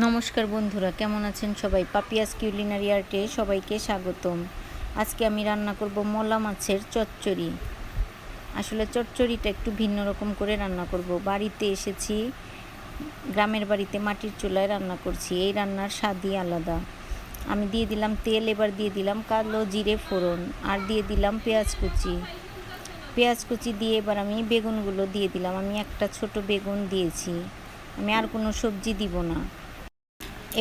নমস্কার বন্ধুরা, কেমন আছেন সবাই? পাপিয়াস কিউলিনারি আর্টে সবাইকে স্বাগতম। আজকে আমি রান্না করব মলা মাছের চচ্চড়ি। আসলে চচ্চড়িটা একটু ভিন্ন রকম করে রান্না করব। বাড়িতে এসেছি, গ্রামের বাড়িতে মাটির চুলায় রান্না করছি। এই রান্নার স্বাদই আলাদা। আমি দিয়ে দিলাম তেল, এবার দিয়ে দিলাম কালো জিরে ফোড়ন, আর দিয়ে দিলাম পেঁয়াজ কুচি দিয়ে এবার আমি বেগুনগুলো দিয়ে দিলাম। আমি একটা ছোট বেগুন দিয়েছি, আমি আর কোনো সবজি দিব না।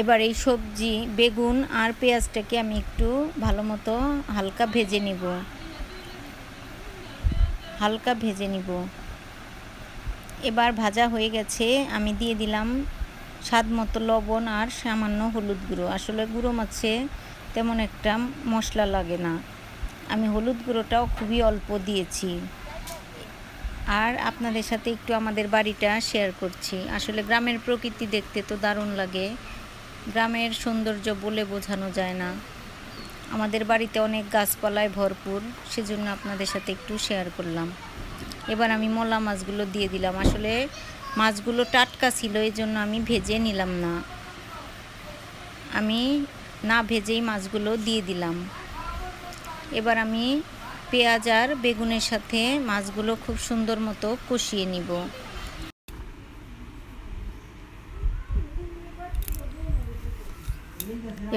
এবার এই সবজি বেগুন আর পেঁয়াজটাকে আমি একটু ভালো মতো হালকা ভেজে নিব। এবার ভাজা হয়ে গেছে, আমি দিয়ে দিলাম স্বাদ মতো লবণ আর সামান্য হলুদ গুঁড়ো। আসলে গুঁড়ো মাছে তেমন একটা মশলা লাগে না, আমি হলুদ গুঁড়োটাও খুবই অল্প দিয়েছি। আর আপনাদের সাথে একটু আমাদের বাড়িটা শেয়ার করছি। আসলে গ্রামের প্রকৃতি দেখতে তো দারুণ লাগে, গ্রামের সৌন্দর্য বলে বোঝানো যায় না। আমাদের বাড়িতে অনেক গাছপালায় ভরপুর, সেজন্য আপনাদের সাথে একটু শেয়ার করলাম। এবার আমি মলা মাছগুলো দিয়ে দিলাম। আসলে মাছগুলো টাটকা ছিল, এই জন্য আমি ভেজে নিলাম না, আমি না ভেজেই মাছগুলো দিয়ে দিলাম। এবার আমি পেঁয়াজ আর বেগুনের সাথে মাছগুলো খুব সুন্দর মতো কষিয়ে নিব।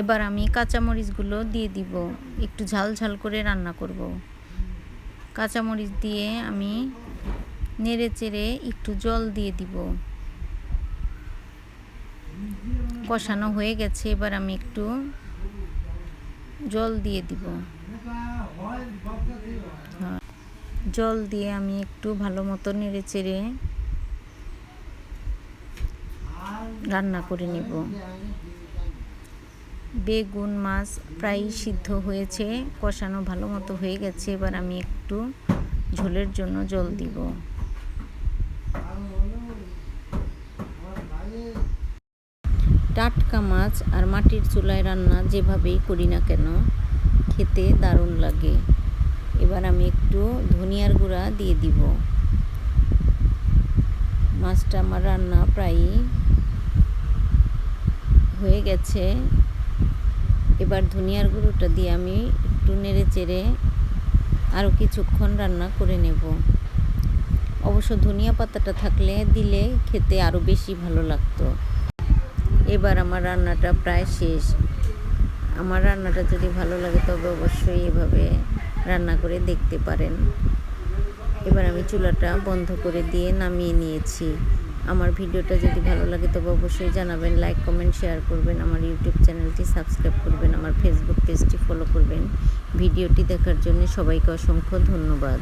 এবার আমি কাঁচামরিচগুলো দিয়ে দিব, একটু ঝাল ঝাল করে রান্না করব। কাঁচামরিচ দিয়ে আমি নেড়ে চেড়ে একটু জল দিয়ে দিব। কষানো হয়ে গেছে, এবার আমি একটু জল দিয়ে দিব। জল দিয়ে আমি একটু ভালো মতো নেড়ে চেড়ে রান্না করে নেব। বেগুন মাছ প্রায় সিদ্ধ হয়েছে, কষানো ভালো মতো হয়ে গেছে। এবার আমি একটু ঝোলের জন্য জল দিব। টাটকা মাছ আর মাটির চুলায় রান্না যেভাবেই করি না কেন, খেতে দারুণ লাগে। এবার আমি একটু ধনিয়ার গুঁড়া দিয়ে দিব। মাছটা আমার রান্না প্রায় হয়ে গেছে। এবার ধনিয়ার গুঁড়োটা দিয়ে আমি একটু নেড়ে চেড়ে আরও কিছুক্ষণ রান্না করে নেব। অবশ্য ধনিয়া পাতাটা থাকলে দিলে খেতে আরও বেশি ভালো লাগতো। এবার আমার রান্নাটা প্রায় শেষ। আমার রান্নাটা যদি ভালো লাগে তবে অবশ্যই এভাবে রান্না করে দেখতে পারেন। এবার আমি চুলাটা বন্ধ করে দিয়ে নামিয়ে নিয়েছি। আমার ভিডিওটা যদি ভালো লাগে তবে অবশ্যই জানাবেন, লাইক কমেন্ট শেয়ার করবেন, আমার ইউটিউব চ্যানেলটি সাবস্ক্রাইব করবেন, আমার ফেসবুক পেজটি ফলো করবেন। ভিডিওটি দেখার জন্য সবাইকে অসংখ্য ধন্যবাদ।